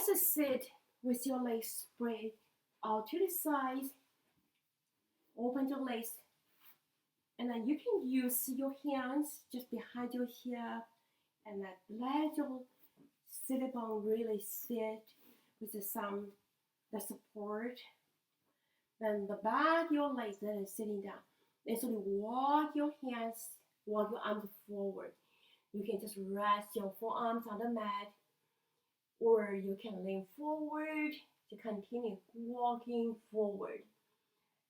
Just sit with your legs spread out to the sides, open your legs, and then you can use your hands just behind your hip and then let your sit bone really sit with the support. Then the back of your legs then is sitting down. And so you walk your arms forward. You can just rest your forearms on the mat, or you can lean forward to continue walking forward.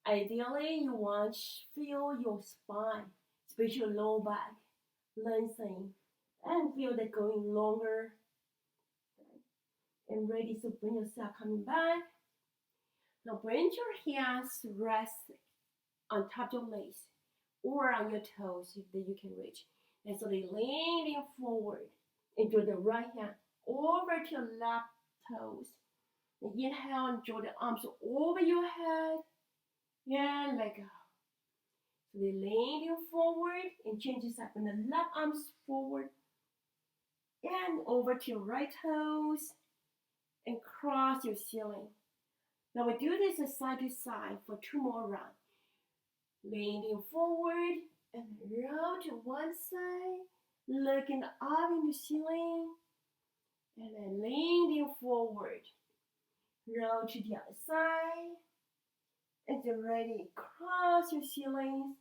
Ideally, you want to feel your spine, especially low back, lengthening, and feel that going longer. And ready to bring yourself coming back. Now bring your hands rest on top of your legs or on your toes if that you can reach. And so they leaning forward and draw the right hand over to your left toes. And inhale and draw the arms over your head and let go. So they leaning forward and change this up. And the left arms forward and over to your right toes and cross your ceiling. Now we do this side to side for 2 more rounds. Leaning forward and roll to one side, looking up in the ceiling, and then leaning forward. Roll to the other side, and then ready, cross your ceilings.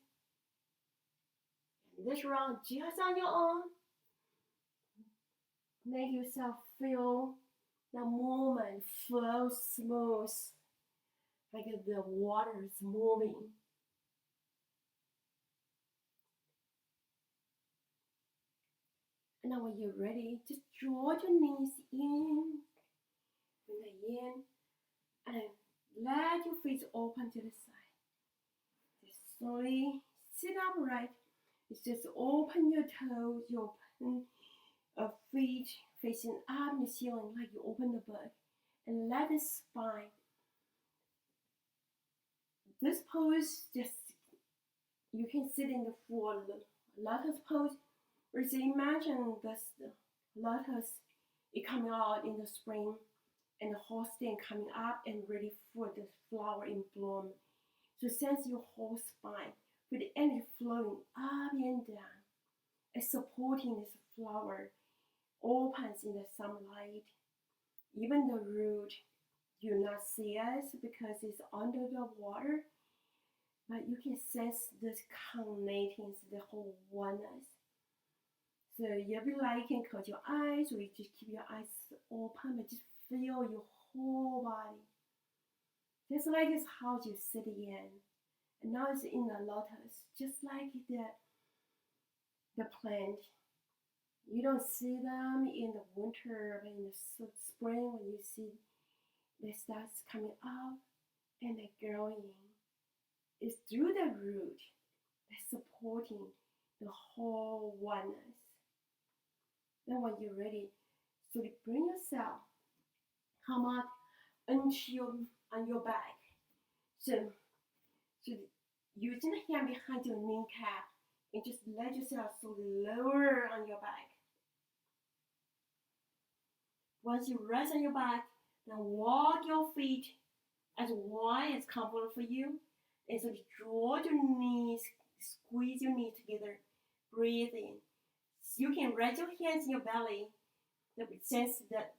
And this round just on your own. Make yourself feel the movement flow smooth, like the water is moving. And now when you're ready, just draw your knees in, and let your feet open to the side. Just slowly sit upright. Just open your toes, you open feet facing up in the ceiling like you open the book, and let the spine. This pose, just you can sit in the full lotus pose, or just imagine this lotus is coming out in the spring, and the whole stem coming up and ready for the flower in bloom. So sense your whole spine with the energy flowing up and down and supporting this flower opens in the sunlight. Even the root, you not see it because it's under the water, but you can sense this connecting the whole oneness. So if you like, you can close your eyes or you just keep your eyes open, but just feel your whole body. Just like this house you sit in. And now it's in the lotus, just like the plant. You don't see them in the winter, but in the spring when you see they start coming up and they're growing. It's through the root that's supporting the whole oneness. Then when you're ready, so you bring yourself, come up on your back. So using the hand behind your kneecap and just let yourself slowly lower on your back. Once you rest on your back, now walk your feet as wide as comfortable for you. And so draw your knees, squeeze your knees together, breathe in. So you can rest your hands in your belly. That would sense that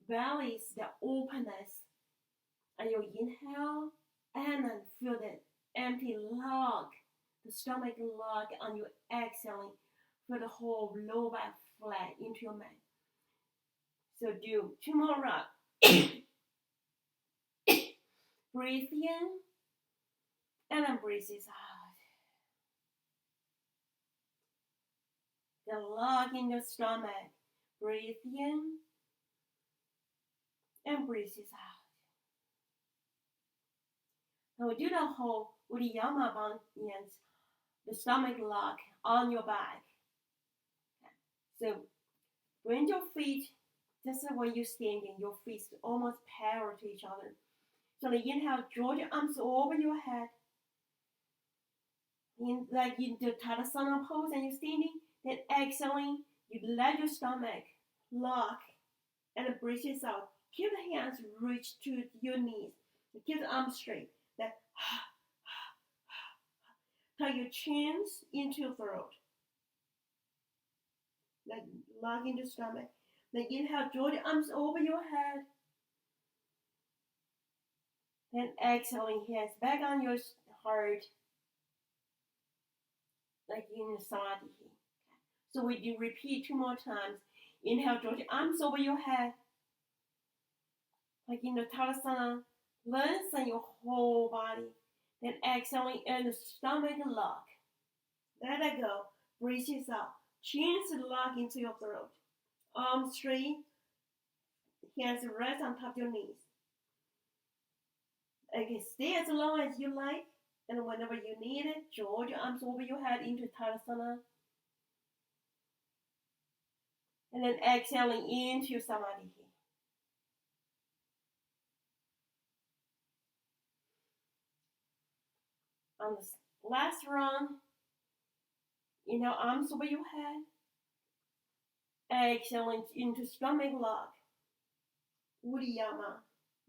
belly is the openness. And you inhale and then feel that empty log, the stomach log on your exhaling. Feel the whole lower back flat into your mat. So do 2 more rounds. Breathe in and then breathe out. The log in your stomach. Breathe in and breathe out. Now we do the whole Uddiyana bandhans, the stomach lock on your back. So bring your feet just when you're standing, your feet almost parallel to each other. So the inhale, draw your arms over your head. Like in the Tadasana pose and you're standing, then exhaling, you let your stomach lock and breathe out keep the hands reach to your knees. Keep the arms straight. Then tuck your chins into your throat. Then lock into the stomach. Then inhale, draw the arms over your head. Then exhaling, hands back on your heart, like in samadhi. So we do repeat 2 more times. Inhale, draw the arms over your head, like in the Tadasana. Lengthen your whole body. Then exhaling, and the stomach lock. Let it go. Breathe it out. Chins lock into your throat. Arms straight. Hands rest on top of your knees. Okay, stay as long as you like. And whenever you need it, draw your arms over your head into Tadasana. And then exhaling into Samadhi. On the last round, inhale, arms over your head. Exhaling into stomach lock. Udiyama.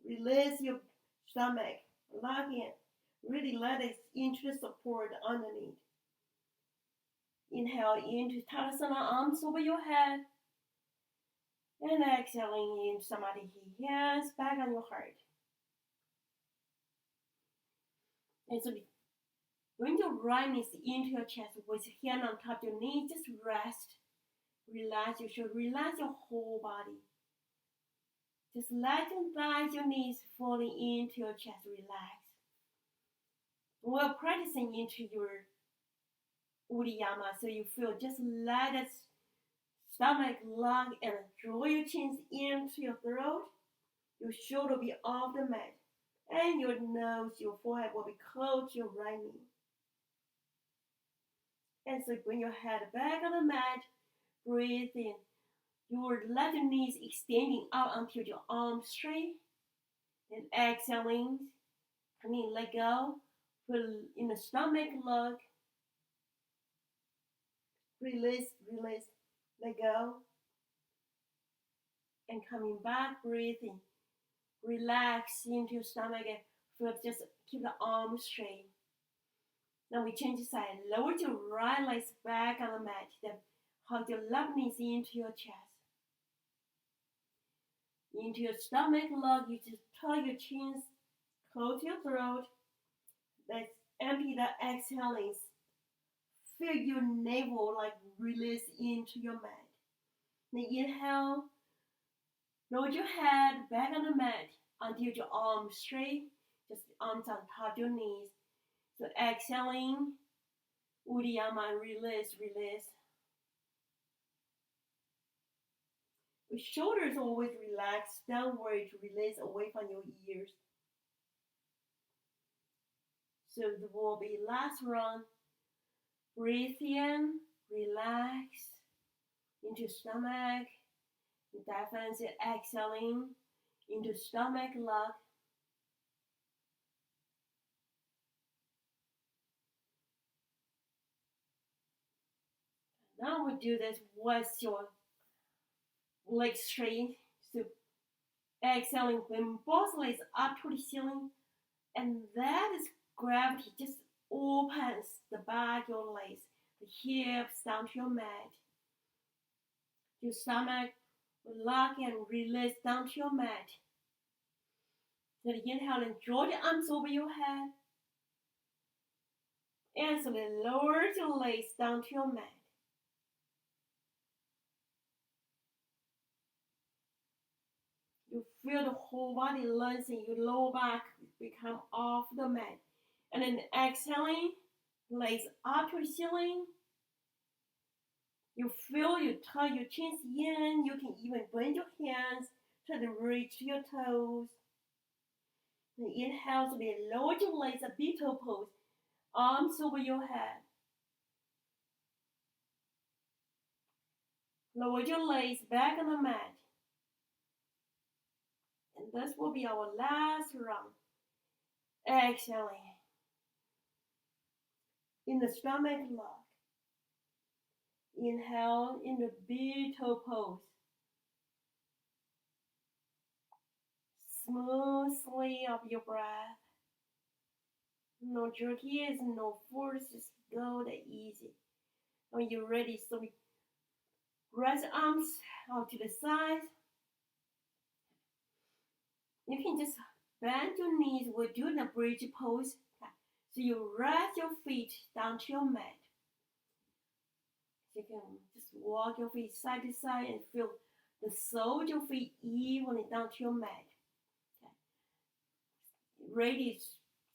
Release your stomach. Lock in. Really let it into the support underneath. Inhale into Tadasana, arms over your head. And exhaling into Samadhi. Hands back on your heart. And so bring your right knee into your chest with your hand on top of your knee. Just rest. Relax your shoulder. Relax your whole body. Just let your thighs, your knees falling into your chest. Relax. We're practicing into your Udiyama, so you feel just let the stomach lock and draw your chins into your throat. Your shoulder will be off the mat. And your nose, your forehead will be close to your right knee. And so bring your head back on the mat. Breathe in. Your left knees extending out until your arms straight. And exhaling. Clean, let go. Put in the stomach lock. Release, release, let go. And coming back, breathing. Relax into your stomach and feel, just keep the arms straight. Now we change the side. Lower your right legs back on the mat. Then hug your left knees into your chest. Into your stomach lock, you just tuck your chins close to your throat. Let's empty the exhaling. Feel your navel like release into your mat. Then inhale. Lower your head back on the mat until your arms straight. Just arms on top of your knees. So exhaling. Udiyama, release, release. The shoulders always relax downward to release away from your ears. So there will be last round. Breathe in, relax into stomach. Definitely exhaling into stomach lock. Now we do this with your legs straight. So exhaling, bring both legs up to the ceiling. And that is gravity just opens the back of your legs, the hips down to your mat. Your stomach will lock and release down to your mat. Then inhale and draw the arms over your head. And slowly lower your legs down to your mat. You feel the whole body lengthening, your lower back become off the mat. And then exhaling, legs up to the ceiling. You feel you tuck your chins in. You can even bend your hands to the reach your toes. And inhale, so then lower your legs a bit toe pose. Arms over your head. Lower your legs back on the mat. And this will be our last round. Exhaling. In the stomach lock. Inhale in the big toe pose. smoothly of your breath. No jerkiness, no force, just go that easy. When you're ready, so we raise the arms out to the side. You can just bend your knees. We're doing a bridge pose. So you rest your feet down to your mat. So you can just walk your feet side to side and feel the sole of your feet evenly down to your mat. Okay. Ready.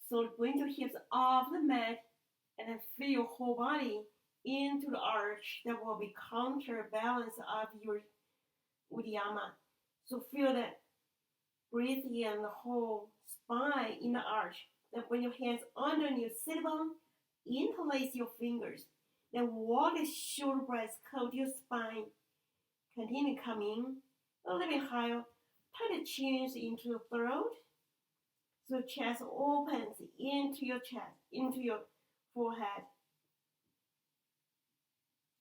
So bring your hips off the mat and then feel your whole body into the arch that will be counterbalance of your Uddiyana. So feel that breathe in the whole spine in the arch. Then bring your hands underneath your sit bone, interlace your fingers. Then walk the shoulder blades close to your spine. Continue coming a little bit higher. Tuck the chins into your throat. So chest opens into your chest, into your forehead.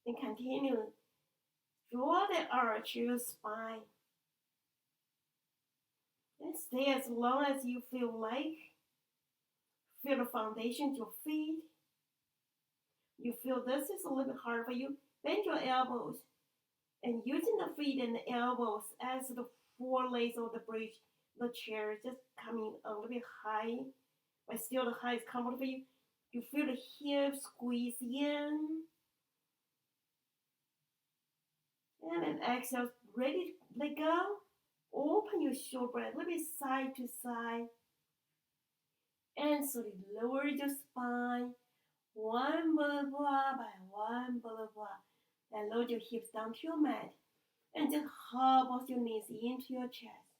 And continue. Draw the arch to your spine. And stay as long as you feel like. Feel the foundation of your feet. You feel this is a little bit hard for you. Bend your elbows. And using the feet and the elbows as the forelegs of the bridge, the chair just coming a little bit high. But still the height is comfortable for you. You feel the hips squeeze in. And then exhale, ready to let go. Open your shoulder a little bit side to side. And slowly lower your spine. One boulder by one boulder. Then load your hips down to your mat. And just hug both your knees into your chest.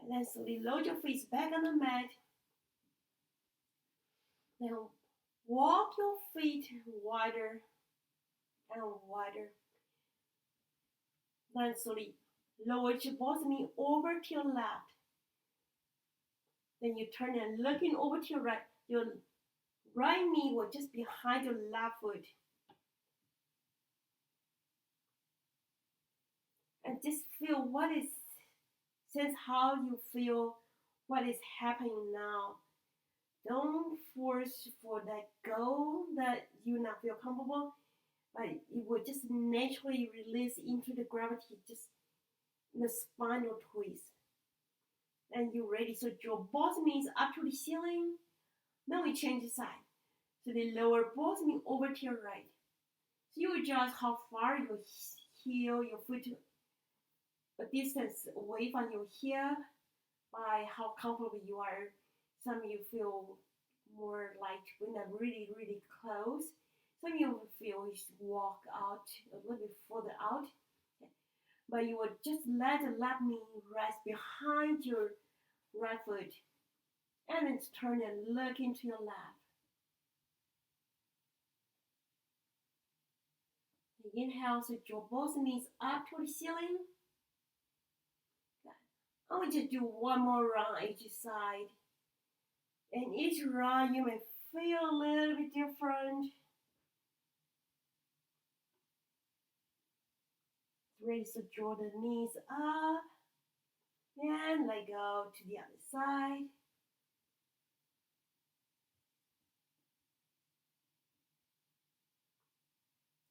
And then slowly load your feet back on the mat. Then walk your feet wider and wider. Then slowly lower your both knees over to your left. Then you turn and looking over to your right. Your right knee will just behind your left foot. And just feel sense how you feel, what is happening now. Don't force for that goal that you not feel comfortable, but it will just naturally release into the gravity, just in the spinal twist. And you're ready. So draw both knees up to the ceiling. Then we change the side. So they lower both knees over to your right. So you adjust how far your heel, your foot, a distance away from your hip by how comfortable you are. Some you feel more like when they're really, really close. Some you feel you should walk out a little bit further out. But you will just let the left knee rest behind your right foot. And then turn and look into your left. Inhale, so draw both knees up to the ceiling. I want you to do one more round each side. And each round you may feel a little bit different. Ready, so draw the knees up. And let go to the other side.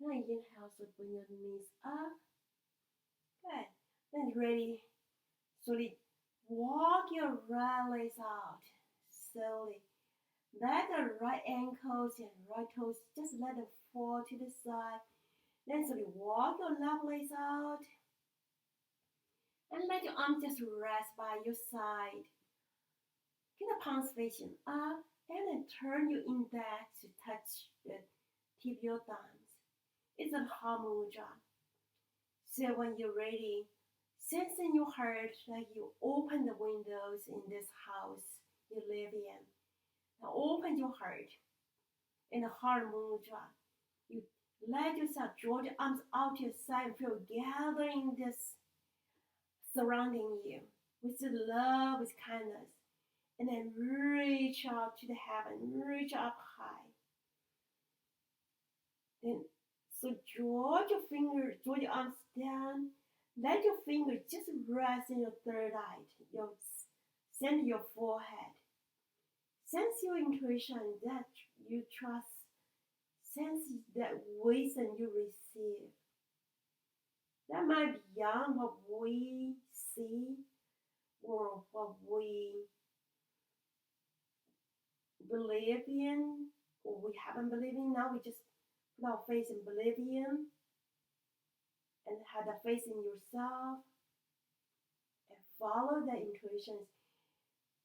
Now inhale, so bring your knees up. Good. Then ready. Slowly walk your right legs out. Slowly. Let the right ankles and right toes just let them fall to the side. Then slowly walk your left legs out. And let your arms just rest by your side. Get the palms facing up. And then turn your index to touch the tip of your thumbs. It's a heart mudra. So when you're ready, sense in your heart like you open the windows in this house you live in. Now open your heart in the heart mudra. You let yourself draw the arms out to your side and feel gathering this surrounding you with the love, with kindness. And then reach out to the heaven, reach up high. Then so draw your fingers, draw your arms down. Let your fingers just rest in your third eye, your center your forehead. Sense your intuition that you trust. Sense that wisdom you receive. That might be beyond what we see or what we believe in or we haven't believed in. Now we just put our faith in believe in and have that faith in yourself and follow that intuition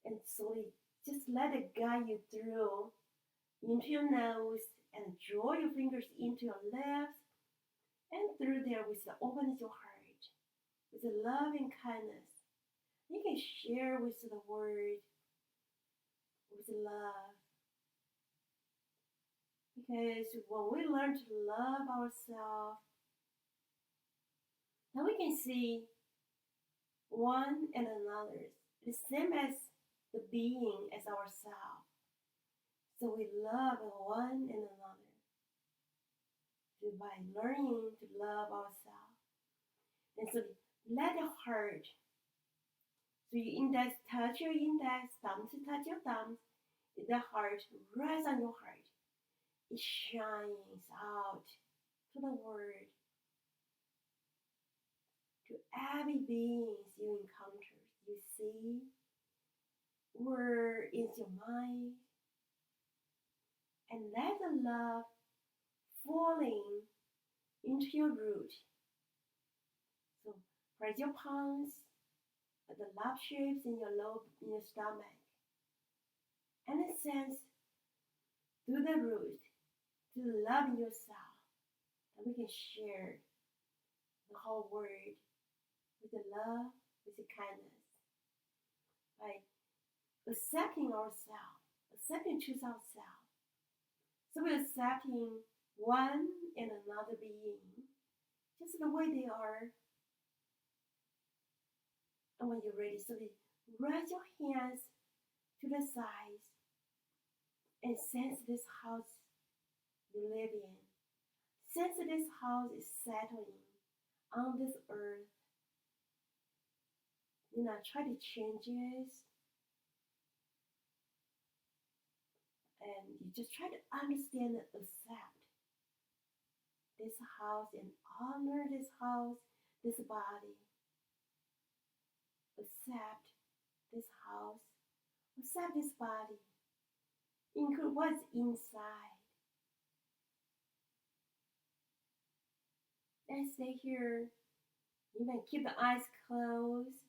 and slowly just let it guide you through into your nose and draw your fingers into your lips and through there with the openness your heart, with the love and kindness. You can share with the word, with love. Because when we learn to love ourselves, then we can see one and another the same as the being as ourselves. So we love one and another. So by learning to love ourselves. And so let the heart, so your index touch your index, thumb to touch your thumbs, the heart rests on your heart. It shines out to the world, to every beings you encounter, you see, where is your mind, and let the love falling into your root. So press your palms at the love shapes in your stomach, and it sends through the root to the love in yourself, that we can share the whole world with the love, with the kindness, by accepting ourselves, accepting choose ourselves. So we're accepting one and another being just the way they are. And when you're ready, so raise your hands to the sides and sense this house you live in. Sense this house is settling on this earth. Do not try to change it. And you just try to understand and accept this house and honor this house, this body. Accept this house, accept this body, include what's inside. And stay here. You can keep the eyes closed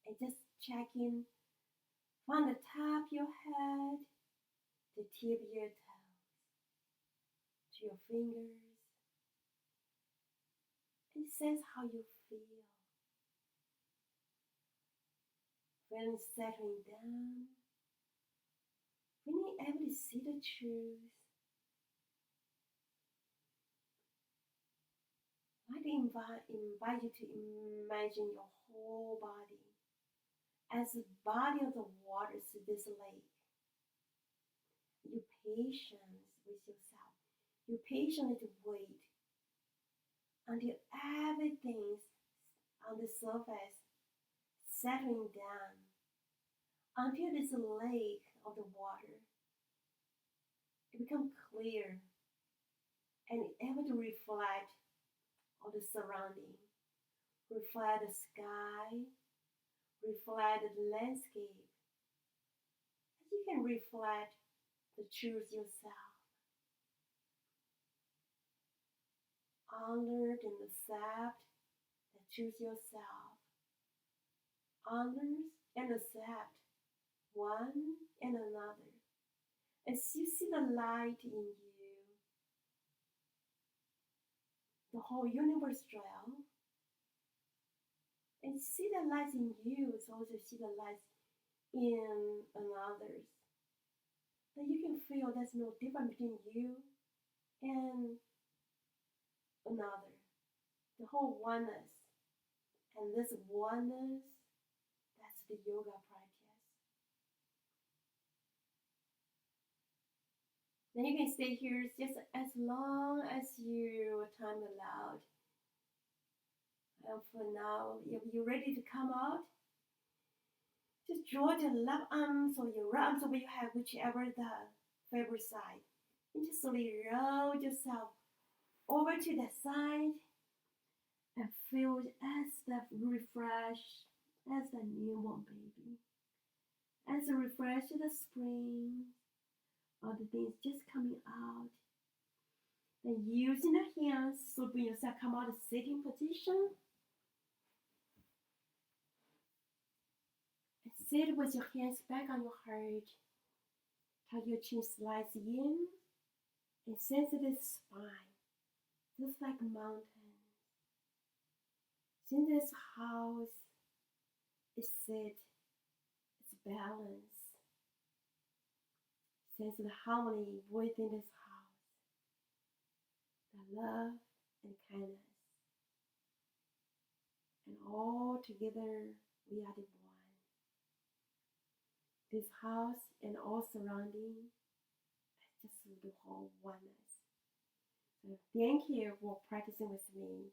and just check in from the top of your head, the tip of your toes, to your fingers. And sense how you feel. Feeling settling down. Feeling able to see the truth. I'd invite you to imagine your whole body as the body of the waters of this lake. You patience with yourself. You patiently wait until everything's on the surface settling down, until this lake of the water it becomes clear and able to reflect on the surrounding, reflect the sky, reflect the landscape. As you can reflect the truth yourself, honored and accept the truth yourself, honors and accept one and another. As you see the light in you, the whole universe dwell, and see the light in you, is also see the light in others. That you can feel there's no difference between you and another. The whole oneness. And this oneness, that's the yoga practice. Then you can stay here just as long as your time allowed. And for now, if you're ready to come out, just draw your left arms or your right arms, where you have whichever the favorite side. And just slowly roll yourself over to the side and feel as the refresh, as the newborn baby. As the refresh of the spring, all the things just coming out. Then using the hands, so bring yourself come out of sitting position. And sit with your hands back on your heart. Tuck your chin slides in and sensitive spine, just like a mountain. Since this house is set, it's balanced. Sense the harmony within this house, the love and kindness. And all together we are the one. This house and all surrounding is just the whole oneness. So thank you for practicing with me.